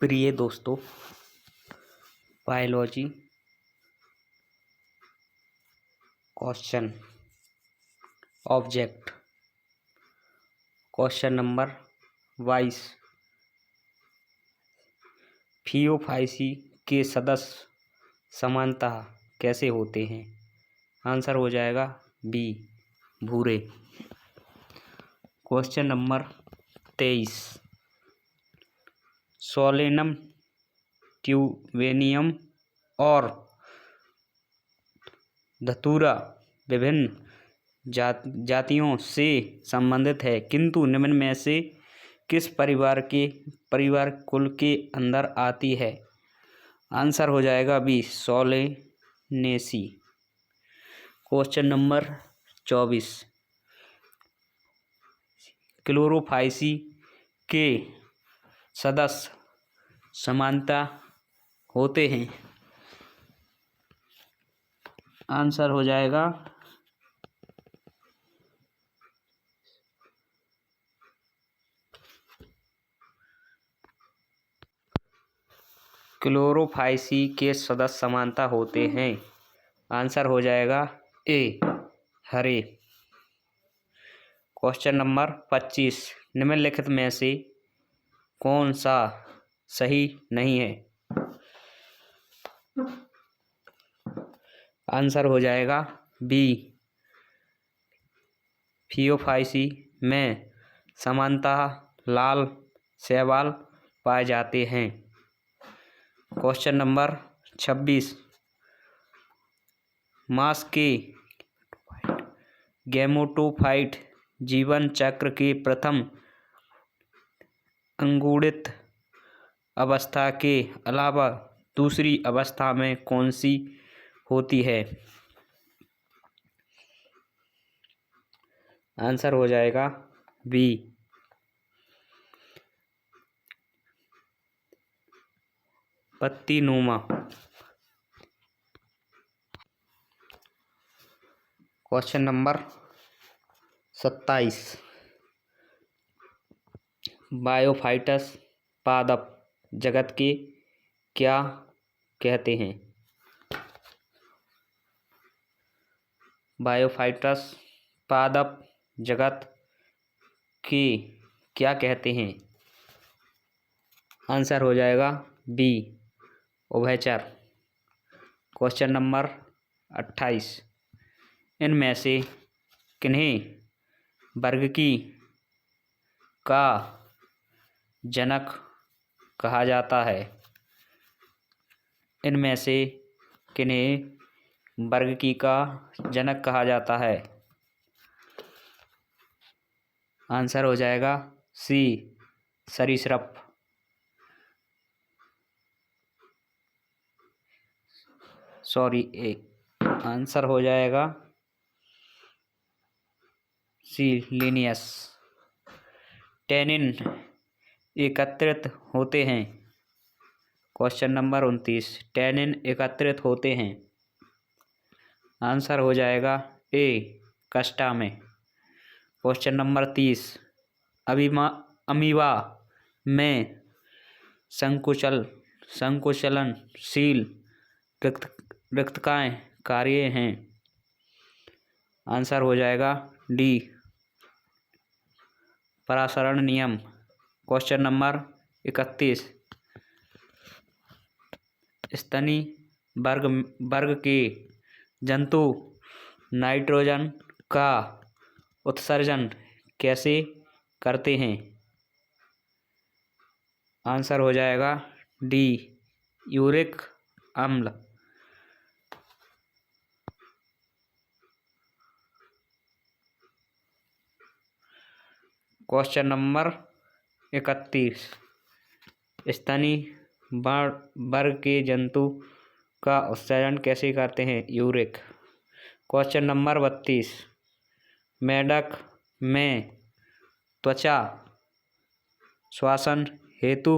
प्रिय दोस्तों, biology question object question number 22। Phaeophyceae के सदस्य समानतः कैसे होते हैं? आंसर हो जाएगा बी, भूरे। Question number 23। सोलेनम, ट्यूबेनियम और धतूरा विभिन्न जातियों से संबंधित है, किंतु निम्न में से किस परिवार कुल के अंदर आती है? आंसर हो जाएगा B, Solanaceae. Question number 24। Chlorophyceae के सदस्य समानता होते हैं। आंसर हो जाएगा क्लोरोफाइसी के सदस्य समानता होते हैं। आंसर हो जाएगा ए, हरे। Question number 25। निम्नलिखित में से कौन सा सही नहीं है? आंसर हो जाएगा बी, फियोफाइसी में समानतः लाल शैवाल पाए जाते हैं। Question number 26। मांस के गैमेटोफाइट जीवन चक्र के प्रथम अंकुरित अवस्था के अलावा दूसरी अवस्था में कौन सी होती है? आंसर हो जाएगा बी, पत्तीनुमा। Question number 27। बायोफाइटस पादप जगत के क्या कहते हैं? बायोफाइटस पादप जगत के क्या कहते हैं? आंसर हो जाएगा बी, उभयचर। Question number 28। इनमें से किन्हें वर्गीकी का जनक कहा जाता है? इनमें से किन्हें वर्गीकी का जनक कहा जाता है? आंसर हो जाएगा सी, सरीसृप। आंसर हो जाएगा सी, लिनियस। टैनिन एकत्रित होते हैं। Question number 29। टैनिन एकत्रित होते हैं। आंसर हो जाएगा ए, कस्टा में। Question number 30। अमीबा में संकुचलनशील रिक्तकाएं कार्य हैं। आंसर हो जाएगा डी, परासरण नियम। Question number 31। स्तनी वर्ग के जंतु नाइट्रोजन का उत्सर्जन कैसे करते हैं? आंसर हो जाएगा डी, यूरिक अम्ल। Question number 31। स्तनी वर्ग के जंतु का उत्सर्जन कैसे करते हैं? यूरिक। Question number 32। मेढक में त्वचा श्वसन हेतु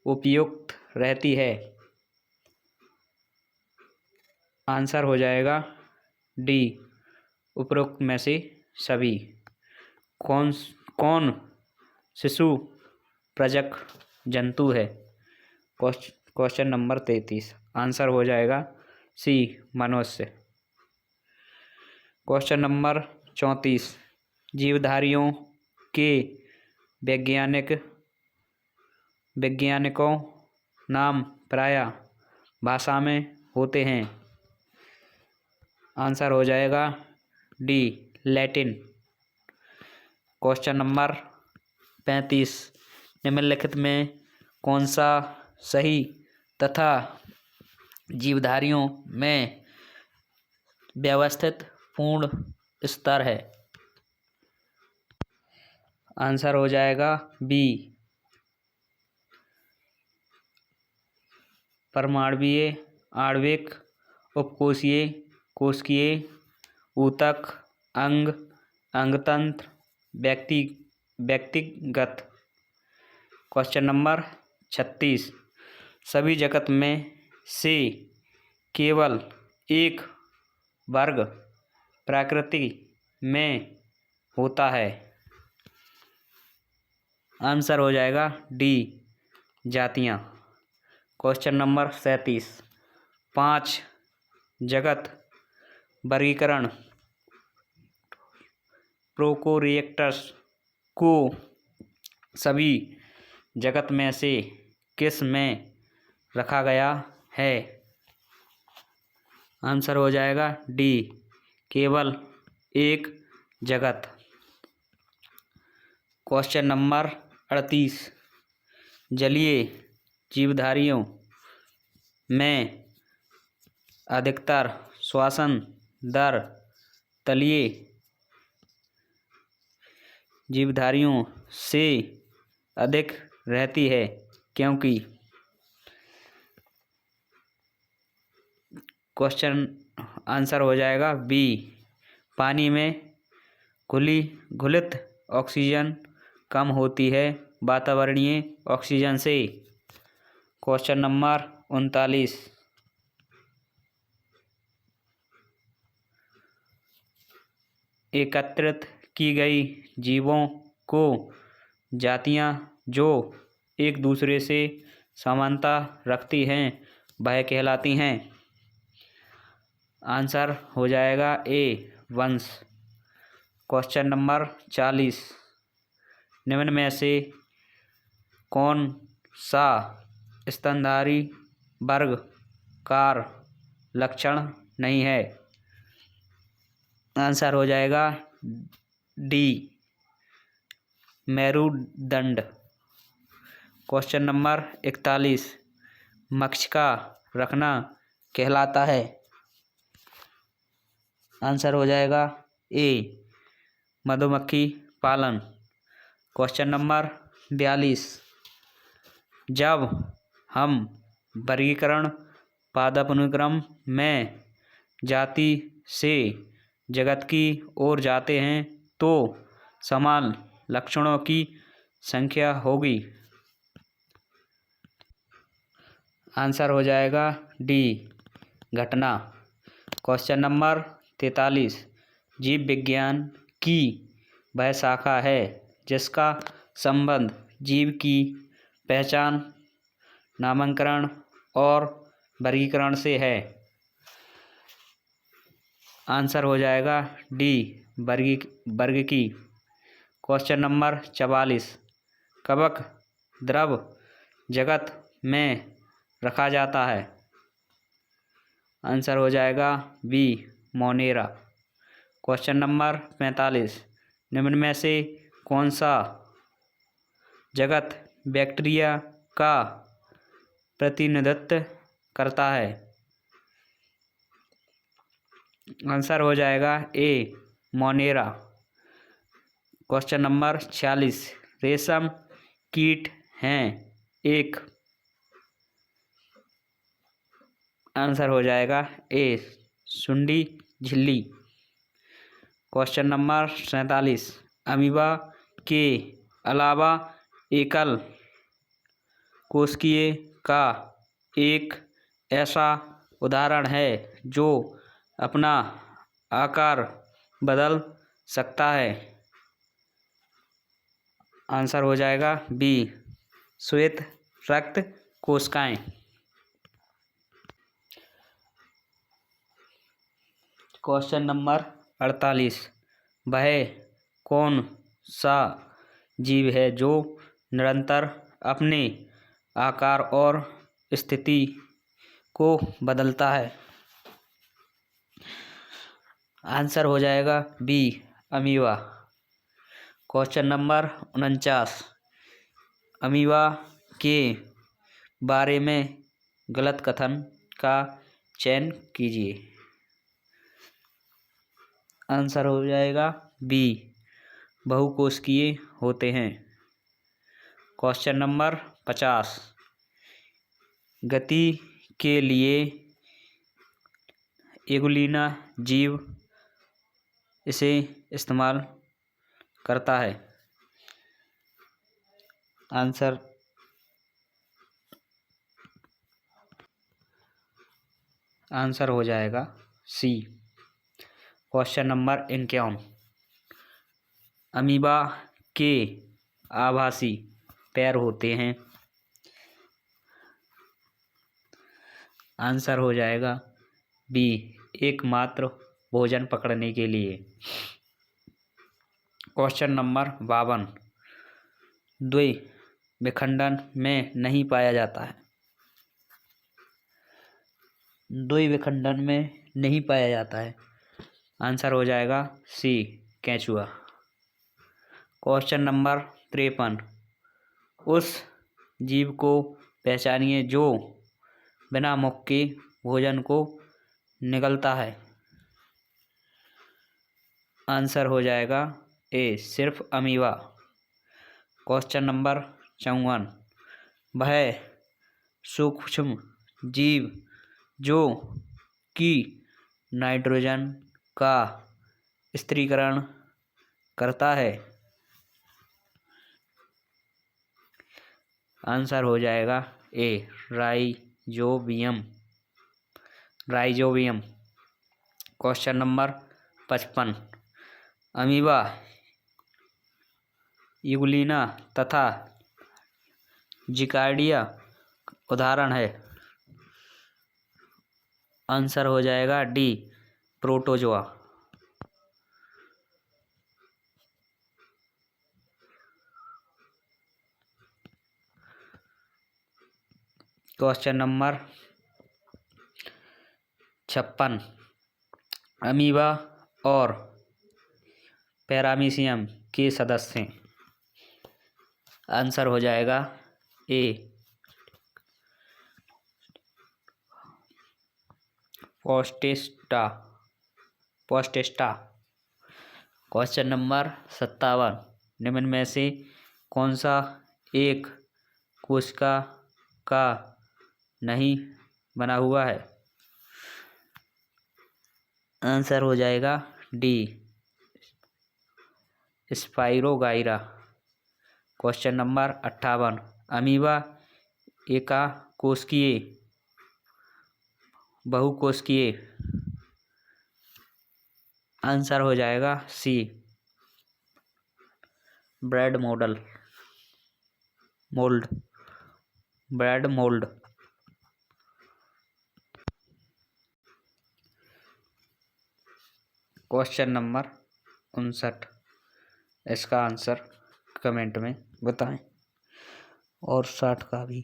उपयुक्त रहती है। आंसर हो जाएगा डी, उपरोक्त में से सभी। कौन शिशु प्रजक जंतु है? क्वेश्चन नंबर 33 आंसर हो जाएगा सी मनुष्य। क्वेश्चन नंबर 34 जीवधारियों के वैज्ञानिकों नाम प्रायः भाषा में होते हैं। आंसर हो जाएगा डी लैटिन। क्वेश्चन नंबर 35 निम्नलिखित में कौन सा सही तथा जीवधारियों में व्यवस्थित पूर्ण स्तर है। आंसर हो जाएगा बी परमाणुवीय, आणविक, उपकोशीय, कोशिकीय, ऊतक, अंग, अंगतंत्र, व्यक्तिगत। क्वेश्चन नंबर 36 सभी जगत में से केवल एक वर्ग प्रकृति में होता है। आंसर हो जाएगा डी जातियां। क्वेश्चन नंबर 37 5 जगत वर्गीकरण प्रोकैरियोट्स को सभी जगत में से किस में रखा गया है। आंसर हो जाएगा डी केवल एक जगत। क्वेश्चन नंबर 38 जलीय जीवधारियों में अधिकतर श्वसन दर तलीय जीवधारियों से अधिक रहती है क्योंकि। क्वेश्चन आंसर हो जाएगा बी पानी में घुलित ऑक्सीजन कम होती है वातावरणीय ऑक्सीजन से। क्वेश्चन नंबर 39 एकत्रित की गई जीवों को जातियां जो एक दूसरे से समानता रखती हैं वह कहलाती हैं। आंसर हो जाएगा ए वंश। क्वेश्चन नंबर 40 निम्न में से कौन सा स्तनधारी वर्ग कार लक्षण नहीं है। आंसर हो जाएगा डी मेरुदंड। क्वेश्चन नंबर 41 मक्षिका रखना कहलाता है। आंसर हो जाएगा ए मधुमक्खी पालन। क्वेश्चन नंबर 42 जब हम वर्गीकरण पदानुक्रम में जाति से जगत की ओर जाते हैं तो समान लक्षणों की संख्या होगी। आंसर हो जाएगा डी घटना। क्वेश्चन नंबर 43 जीव विज्ञान की वह शाखा है जिसका संबंध जीव की पहचान नामकरण और वर्गीकरण से है। आंसर हो जाएगा डी वर्गीकी। क्वेश्चन नंबर 44 कवक द्रव जगत में रखा जाता है। आंसर हो जाएगा बी मोनेरा। क्वेश्चन नंबर 45 निम्न में से कौन सा जगत बैक्टीरिया का प्रतिनिधित्व करता है। आंसर हो जाएगा ए मोनेरा। क्वेश्चन नंबर 46 रेशम कीट हैं एक। आंसर हो जाएगा ए सुंडी झिल्ली। क्वेश्चन नंबर 47 अमीबा के अलावा एकल कोशिकीय का एक ऐसा उदाहरण है जो अपना आकार बदल सकता है। आंसर हो जाएगा बी श्वेत रक्त कोशिकाएं। क्वेश्चन नंबर 48, वह कौन सा जीव है जो निरंतर अपने आकार और स्थिति को बदलता है? आंसर हो जाएगा B, amoeba. Question number 49, amoeba के बारे में गलत कथन का चयन कीजिए। आंसर हो जाएगा बी, बहुकोशिकीय होते हैं। क्वेश्चन नंबर 50, गति के लिए एगुलिना जीव इसे इस्तेमाल करता है। आंसर हो जाएगा सी। क्वेश्चन नंबर 51, अमीबा के आभासी पैर होते हैं। आंसर हो जाएगा बी, एकमात्र भोजन पकड़ने के लिए। क्वेश्चन नंबर 52, द्विविखंडन में नहीं पाया जाता है। द्विविखंडन में नहीं पाया जाता है। आंसर हो जाएगा सी, केंचुआ। क्वेश्चन नंबर 53, उस जीव को पहचानिए जो बिना मुख के भोजन को निगलता है। आंसर हो जाएगा ए, सिर्फ अमीबा। क्वेश्चन नंबर 54, वह सूक्ष्म जीव जो कि नाइट्रोजन का स्थिरीकरण करता है। आंसर हो जाएगा ए, राइजोबियम। क्वेश्चन नंबर 55, अमीबा एगुलिना तथा जिकार्डिया उदाहरण है। आंसर हो जाएगा D, protozoa. Question number 56, amoeba और पैरामीशियम के सदस्य हैं। आंसर हो जाएगा ए, पोस्टेस्टा। क्वेश्चन नंबर 57, निम्न में से कौन सा एक कोशिका का नहीं बना हुआ है? आंसर हो जाएगा D, spirogyra. Question number 58, amoeba एकाकोशिकीय, बहुकोशिकीय? आंसर हो जाएगा C, bread mould. Question number 59, इसका आंसर कमेंट में बताएं और 60 का भी।